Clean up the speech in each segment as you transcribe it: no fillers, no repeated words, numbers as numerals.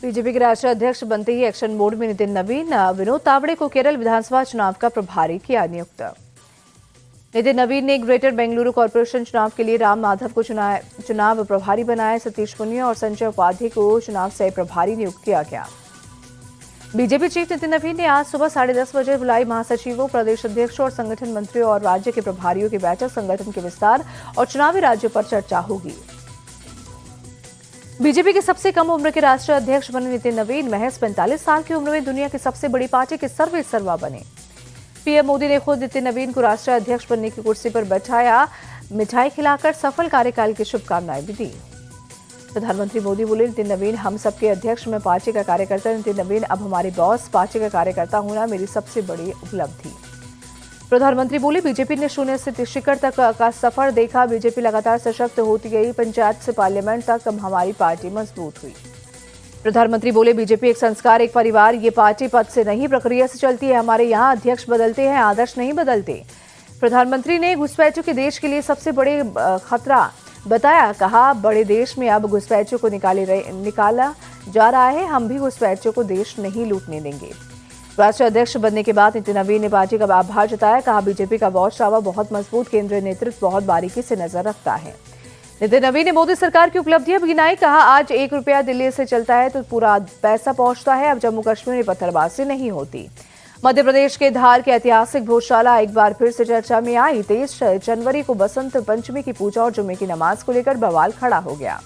BJP के राष्ट्रीय अध्यक्ष बनते ही एक्शन मोड में नितिन नवीन। विनोद तावड़े को केरल विधानसभा चुनाव का प्रभारी किया नियुक्त। नितिन नवीन ने ग्रेटर बेंगलुरु कॉर्पोरेशन चुनाव के लिए राम माधव को चुनाव प्रभारी बनाया। सतीश पुनिया और संजय उपाध्याय को चुनाव सह प्रभारी नियुक्त किया गया। बीजेपी चीफ नितिन नवीन ने आज सुबह 10:30 बजे बुलाई महासचिवों, प्रदेश अध्यक्षों और संगठन मंत्रियों और राज्य के प्रभारियों की बैठक। संगठन के विस्तार और चुनावी राज्यों पर चर्चा होगी। बीजेपी के सबसे कम उम्र के राष्ट्रीय अध्यक्ष बने नितिन नवीन। महज 45 साल की उम्र में दुनिया की सबसे बड़ी पार्टी के सर्वेसर्वा बने। पीएम मोदी ने खुद नितिन नवीन को राष्ट्रीय अध्यक्ष बनने की कुर्सी पर बैठाया। मिठाई खिलाकर सफल कार्यकाल की शुभकामनाएं भी दी। प्रधानमंत्री मोदी बोले, नितिन नवीन हम सबके अध्यक्ष, मैं पार्टी का कार्यकर्ता। नितिन नवीन अब हमारे बॉस। पार्टी का कार्यकर्ता होना मेरी सबसे बड़ी उपलब्धि। प्रधानमंत्री बोले, बीजेपी ने शून्य से शिखर तक का सफर देखा। बीजेपी लगातार सशक्त होती गई। पंचायत से पार्लियामेंट तक हमारी पार्टी मजबूत हुई। प्रधानमंत्री बोले, बीजेपी एक संस्कार, एक परिवार। ये पार्टी पद से नहीं, प्रक्रिया से चलती है। हमारे यहाँ अध्यक्ष बदलते हैं, आदर्श नहीं बदलते। प्रधानमंत्री ने घुसपैठियों के देश के लिए सबसे बड़े खतरा बताया। कहा, बड़े देश में अब घुसपैठियों को निकाला जा रहा है। हम भी घुसपैठियों को देश नहीं लूटने देंगे। राष्ट्रीय अध्यक्ष बनने के बाद नितिन नवीन ने पार्टी का आभार जताया। कहा, बीजेपी का वॉच टावर बहुत मजबूत, केंद्रीय नेतृत्व बहुत बारीकी से नजर रखता है। नितिन नवीन ने मोदी सरकार की उपलब्धियां भी गिनाई। कहा, आज 1 रुपया दिल्ली से चलता है तो पूरा पैसा पहुंचता है। अब जम्मू कश्मीर में पत्थरबाजी नहीं होती। मध्य प्रदेश के धार के ऐतिहासिक भोजशाला एक बार फिर से चर्चा में आई। 23 जनवरी को बसंत पंचमी की पूजा और जुम्मे की नमाज को लेकर बवाल खड़ा हो गया।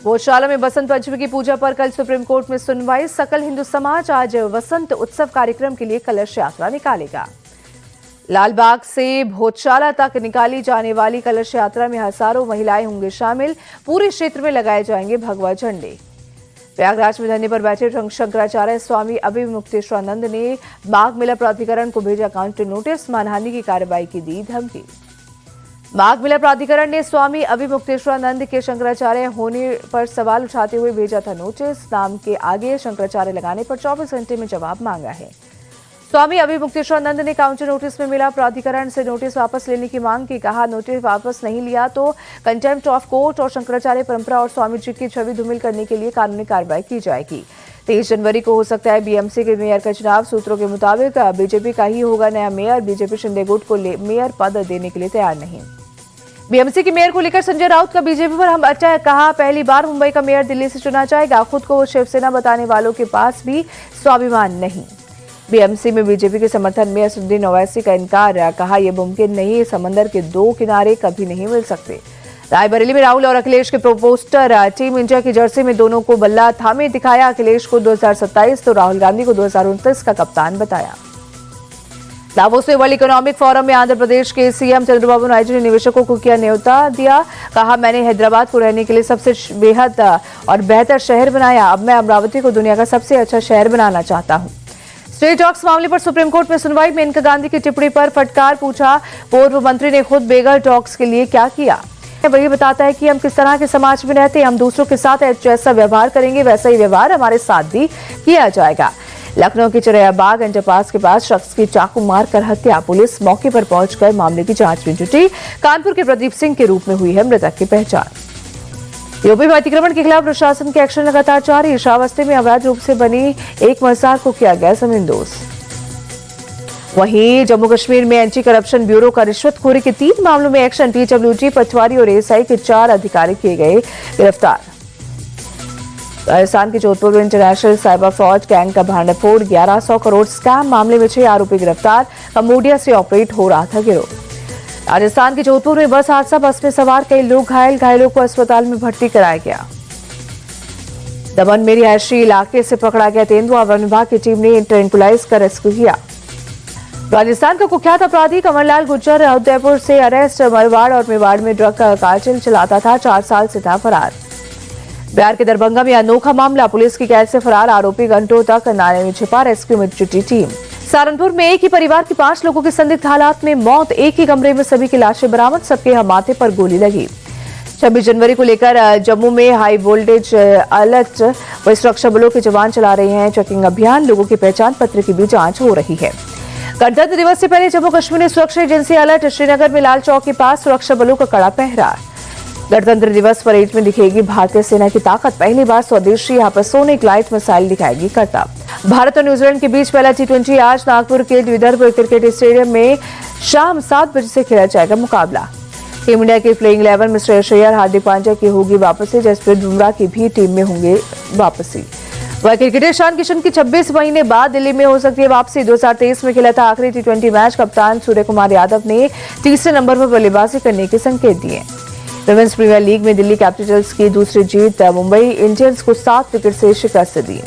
भोजशाला में बसंत पंचमी की पूजा पर कल सुप्रीम कोर्ट में सुनवाई। सकल हिंदू समाज आज वसंत उत्सव कार्यक्रम के लिए कलश यात्रा निकालेगा। लालबाग से भोजशाला तक निकाली जाने वाली कलश यात्रा में हजारों महिलाएं होंगी शामिल। पूरे क्षेत्र में लगाए जाएंगे भगवा झंडे। प्रयागराज में धरने पर बैठे शंकराचार्य स्वामी अभिमुक्तेश्वरानंद ने माघ मेला प्राधिकरण को भेजा काउंटर नोटिस। मानहानि की कार्रवाई की दी धमकी। माघ मेला प्राधिकरण ने स्वामी अभिमुक्तेश्वरानंद के शंकराचार्य होने पर सवाल उठाते हुए भेजा था नोटिस। नाम के आगे शंकराचार्य लगाने पर 24 घंटे में जवाब मांगा है। स्वामी अभिमुक्तेश्वरानंद ने काउंटर नोटिस में मिला प्राधिकरण से नोटिस वापस लेने की मांग की। कहा, नोटिस वापस नहीं लिया तो कंटेम्प्ट ऑफ कोर्ट और शंकराचार्य परंपरा और स्वामी जी की छवि धूमिल करने के लिए कानूनी कार्रवाई की जाएगी। 23 जनवरी को हो सकता है बीएमसी के मेयर का चुनाव। सूत्रों के मुताबिक बीजेपी का ही होगा नया मेयर। बीजेपी शिंदे गुट को मेयर पद देने के लिए तैयार नहीं। बीएमसी के मेयर को लेकर संजय राउत का बीजेपी पर हम अटैक। कहा, पहली बार मुंबई का मेयर दिल्ली से चुना जाएगा। खुद को शिवसेना बताने वालों के पास भी स्वाभिमान नहीं। बीएमसी में बीजेपी के समर्थन में असदुद्दीन ओवैसी का इनकार। कहा, यह मुमकिन नहीं, समंदर के 2 किनारे कभी नहीं मिल सकते। रायबरेली में राहुल और अखिलेश के पोस्टर टीम इंडिया की जर्सी में दोनों को बल्ला थामे दिखाया। अखिलेश को 2027 तो राहुल गांधी को 2029 का कप्तान बताया। दावोस में वर्ल्ड इकोनॉमिक फोरम में आंध्र प्रदेश के सीएम चंद्रबाबू नायडू ने निवेशकों को किया न्योता दिया। कहा, मैंने हैदराबाद को रहने के लिए सबसे बेहद और बेहतर शहर बनाया। अब मैं अमरावती को दुनिया का सबसे अच्छा शहर बनाना चाहता हूं। स्ट्रे डॉग्स मामले पर सुप्रीम कोर्ट में सुनवाई। मेनका गांधी की टिप्पणी पर फटकार। पूछा, पूर्व मंत्री ने खुद बेघर डॉग्स के लिए क्या किया। वही बताता है कि हम किस तरह के समाज में रहते हैं। हम दूसरों के साथ जैसा व्यवहार करेंगे वैसा ही व्यवहार हमारे साथ भी किया जाएगा। लखनऊ के चिरैयाबाग अंडरपास के पास शख्स की चाकू मारकर हत्या। पुलिस मौके पर पहुंचकर मामले की जांच में जुटी। कानपुर के प्रदीप सिंह के रूप में हुई है मृतक की पहचान। यूपी में अतिक्रमण के खिलाफ प्रशासन के एक्शन लगातार जारी। श्रावस्ती में अवैध रूप से बनी एक मजार को किया गया जमींदोज। वहीं जम्मू कश्मीर में एंटी करप्शन ब्यूरो का रिश्वतखोरी के 3 मामलों में एक्शन। पीडब्ल्यूडी, पटवारी और एएसआई के 4 अधिकारी किए गए गिरफ्तार। राजस्थान के जोधपुर में इंटरनेशनल साइबर फ्रॉड गैंग का भांडाफोड़। 1100 करोड़ स्कैम मामले में 6 आरोपी गिरफ्तार। कंबोडिया से ऑपरेट हो रहा था गिरोह। राजस्थान के जोधपुर में बस हादसा। बस में सवार कई लोग घायल। घायलों को अस्पताल में भर्ती कराया गया। दमन में रिहायशी इलाके से पकड़ा गया तेंदुआ। वन विभाग की टीम ने ट्रैंकुलाइज कर रेस्क्यू किया। राजस्थान का कुख्यात अपराधी कमरलाल गुर्जर उदयपुर से अरेस्ट। मरवाड़ और मेवाड़ में ड्रग का कार्टेल चलाता था। 4 साल से था फरार। बिहार के दरभंगा में अनोखा मामला। पुलिस की कैद से फरार आरोपी घंटों तक नाले में छिपा। रेस्क्यू में जुटी टीम। सहारनपुर में एक ही परिवार के 5 लोगों की संदिग्ध हालात में मौत। एक ही कमरे में सभी की लाशें बरामद। सबके माथे पर गोली लगी। 26 जनवरी को लेकर जम्मू में हाई वोल्टेज अलर्ट। व सुरक्षा बलों के जवान चला रहे हैं चेकिंग अभियान। लोगों के पहचान पत्र की भी जांच हो रही है। गणतंत्र दिवस से पहले जम्मू कश्मीर ने सुरक्षा एजेंसी अलर्ट। श्रीनगर में लाल चौक के पास सुरक्षा बलों का कड़ा पहरा। गणतंत्र दिवस परेड में दिखेगी भारतीय सेना की ताकत। पहली बार स्वदेशी हाइपरसोनिक लाइट मिसाइल दिखाएगी करतब। भारत और न्यूजीलैंड के बीच पहला T20 आज नागपुर के विदर्भ क्रिकेट स्टेडियम में शाम 7 बजे से खेला जाएगा मुकाबला। टीम इंडिया के प्लेइंग 11 में श्रेयस अय्यर, हार्दिक पांड्या की होगी वापसी। जसप्रीत बुमराह की भी टीम में होंगे वापसी। वह क्रिकेटर ईशान किशन की 26 महीने बाद दिल्ली में हो सकती है वापसी। 2023 में खेला था आखिरी T20 मैच। कप्तान सूर्य कुमार यादव ने तीसरे नंबर पर बल्लेबाजी करने के संकेत दिए। विमेंस प्रीमियर लीग में दिल्ली कैपिटल्स की दूसरी जीत मुंबई इंडियंस को 7 विकेट से शिकस्त दी।